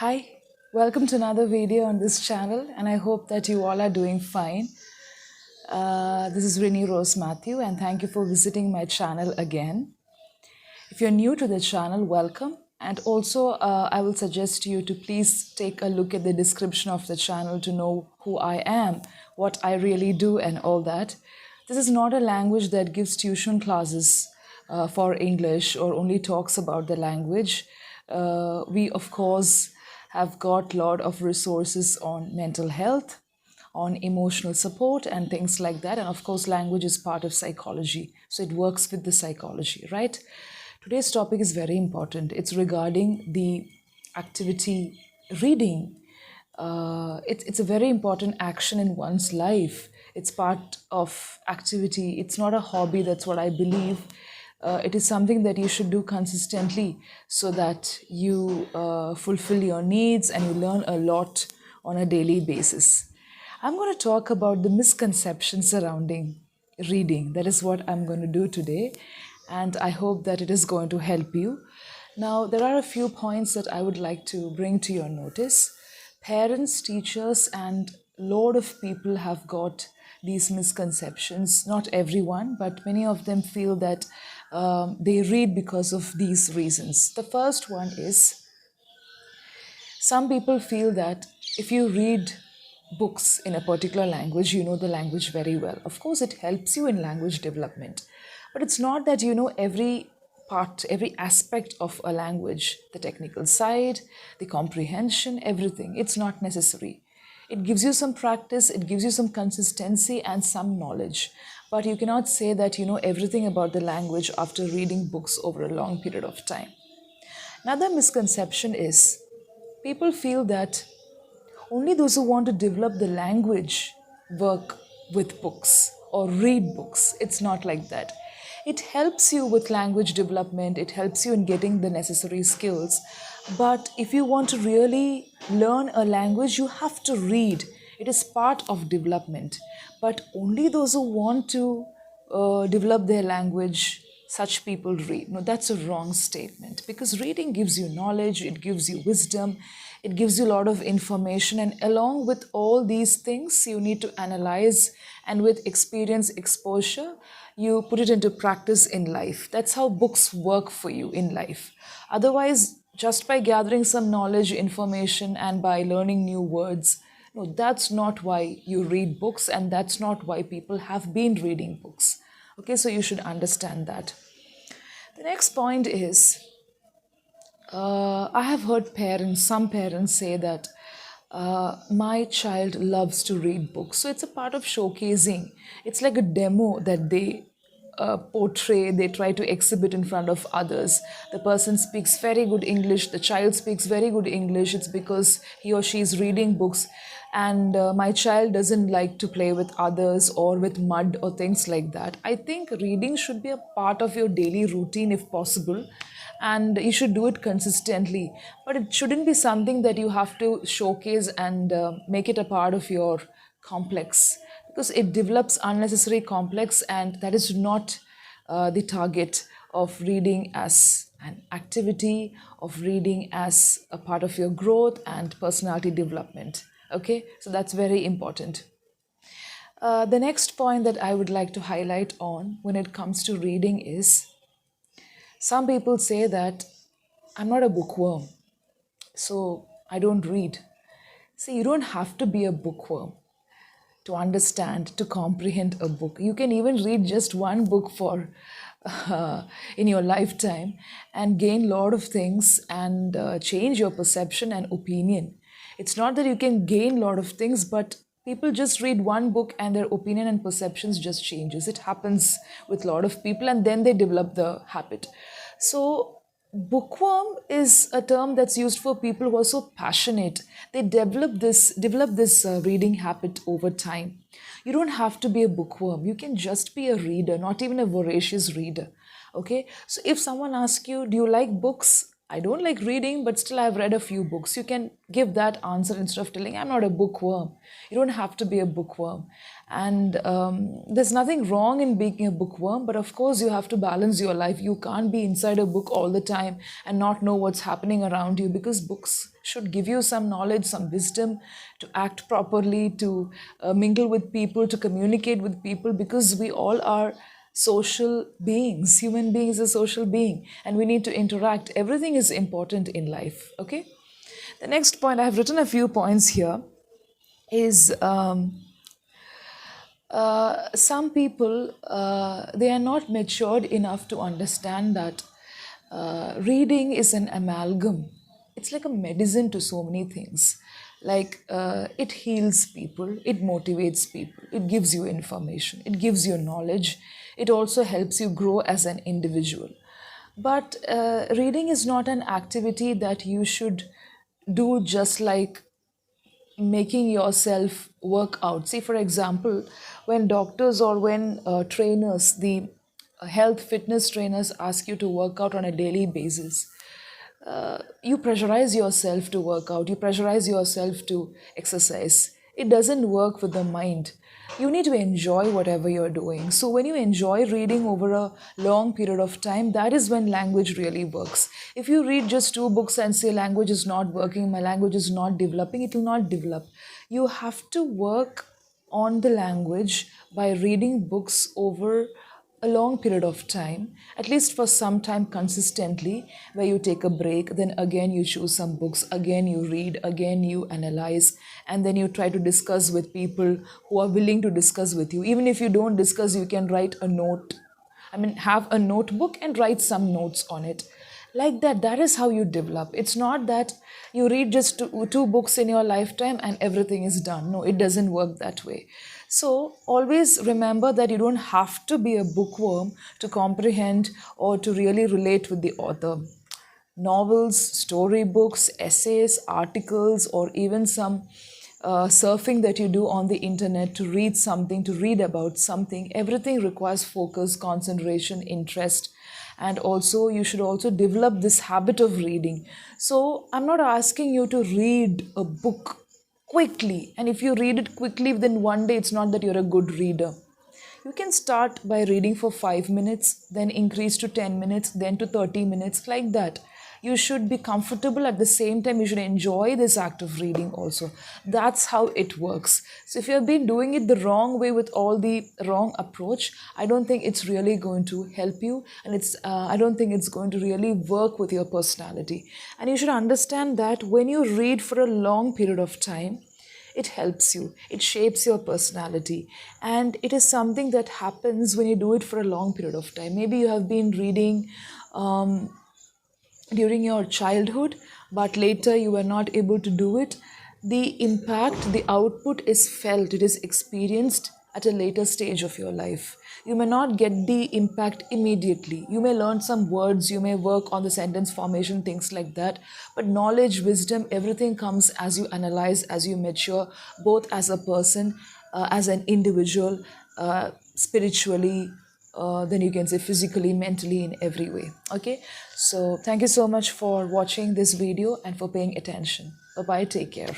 Hi, welcome to another video on this channel, and I hope that you all are doing fine. This is Rini Rose Matthew, and thank you for visiting my channel again. If you're new to the channel, welcome. And also, I will suggest you to please take a look at the description of the channel to know who I am, what I really do, and all that. This is not a language that gives tuition classes for English or only talks about the language. We, of course, have got a lot of resources on mental health, on emotional support and things like that. And of course, language is part of psychology. So it works with the psychology, right? Today's topic is very important. It's regarding the activity reading. It's a very important action in one's life. It's part of activity. It's not a hobby, that's what I believe. It is something that you should do consistently so that you fulfill your needs and you learn a lot on a daily basis. I'm going to talk about the misconceptions surrounding reading. That is what I'm going to do today, and I hope that it is going to help you. Now, there are a few points that I would like to bring to your notice. Parents, teachers, and lot of people have got these misconceptions. Not everyone, but many of them feel that they read because of these reasons. The first one is some people feel that if you read books in a particular language, you know the language very well. Of course, it helps you in language development, but it's not that you know every part, every aspect of a language, the technical side, the comprehension, everything. It's not necessary. It gives you some practice, it gives you some consistency and some knowledge. But you cannot say that you know everything about the language after reading books over a long period of time. Another misconception is people feel that only those who want to develop the language work with books or read books. It's not like that. It helps you with language development, it helps you in getting the necessary skills. But if you want to really learn a language, you have to read. It is part of development. But only those who want to develop their language, such people read. No, that's a wrong statement, because reading gives you knowledge, it gives you wisdom, it gives you a lot of information, and along with all these things you need to analyze, and with experience, exposure, you put it into practice in life. That's how books work for you in life. Otherwise, just by gathering some knowledge, information, and by learning new words, no, that's not why you read books, and that's not why people have been reading books. Okay, so you should understand that. The next point is I have heard some parents say that my child loves to read books. So it's a part of showcasing. It's like a demo that they portray, they try to exhibit in front of others. The person speaks very good English, the child speaks very good English. It's because he or she is reading books. And my child doesn't like to play with others or with mud or things like that. I think reading should be a part of your daily routine if possible, and you should do it consistently, but it shouldn't be something that you have to showcase and make it a part of your complex, because it develops unnecessary complex, and that is not the target of reading as an activity, of reading as a part of your growth and personality development. Okay, so that's very important. The next point that I would like to highlight on when it comes to reading is some people say that I'm not a bookworm, so I don't read. See, you don't have to be a bookworm to understand, to comprehend a book. You can even read just one book for in your lifetime and gain a lot of things and change your perception and opinion. It's not that you can gain a lot of things, but people just read one book and their opinion and perceptions just changes. It happens with a lot of people, and then they develop the habit. So bookworm is a term that's used for people who are so passionate. They develop this reading habit over time. You don't have to be a bookworm. You can just be a reader, not even a voracious reader. Okay, so if someone asks you, do you like books? I don't like reading, but still I've read a few books. You can give that answer instead of telling, I'm not a bookworm. You don't have to be a bookworm. And there's nothing wrong in being a bookworm, but of course you have to balance your life. You can't be inside a book all the time and not know what's happening around you, because books should give you some knowledge, some wisdom to act properly, to mingle with people, to communicate with people, because we all are social beings. Human being is a social being and we need to interact. Everything is important in life. Okay. The next point, I have written a few points here, is some people, they are not matured enough to understand that reading is an amalgam. It's like a medicine to so many things. Like it heals people, it motivates people, it gives you information, it gives you knowledge, it also helps you grow as an individual. But reading is not an activity that you should do just like making yourself work out. See, for example, when doctors or when trainers, the health fitness trainers ask you to work out on a daily basis, you pressurize yourself to work out, you pressurize yourself to exercise. It doesn't work with the mind. You need to enjoy whatever you're doing. So when you enjoy reading over a long period of time, that is when language really works. If you read just 2 books and say language is not working, my language is not developing, it will not develop. You have to work on the language by reading books over a long period of time, at least for some time consistently, where you take a break, then again you choose some books, again you read, again you analyze, and then you try to discuss with people who are willing to discuss with you. Even if you don't discuss, you can write a note. Have a notebook and write some notes on it. Like that, that is how you develop. It's not that you read just two books in your lifetime and everything is done. No, it doesn't work that way. So always remember that you don't have to be a bookworm to comprehend or to really relate with the author. Novels, storybooks, essays, articles, or even some surfing that you do on the internet to read something, to read about something, everything requires focus, concentration, interest. And also you should also develop this habit of reading. So I'm not asking you to read a book quickly, and if you read it quickly within one day, it's not that you're a good reader. You can start by reading for 5 minutes, then increase to 10 minutes, then to 30 minutes, like that. You should be comfortable. At the same time, you should enjoy this act of reading also. That's how it works. So if you have been doing it the wrong way with all the wrong approach, I don't think it's really going to help you, and I don't think it's going to really work with your personality. And you should understand that when you read for a long period of time, it helps you, it shapes your personality, and it is something that happens when you do it for a long period of time. Maybe you have been reading during your childhood, but later you were not able to do it. The impact, the output is felt, it is experienced at a later stage of your life. You may not get the impact immediately. You may learn some words, you may work on the sentence formation, things like that. But knowledge, wisdom, everything comes as you analyze, as you mature, both as a person, as an individual, spiritually, then you can say physically, mentally, in every way. Okay, so thank you so much for watching this video and for paying attention. Bye bye, take care.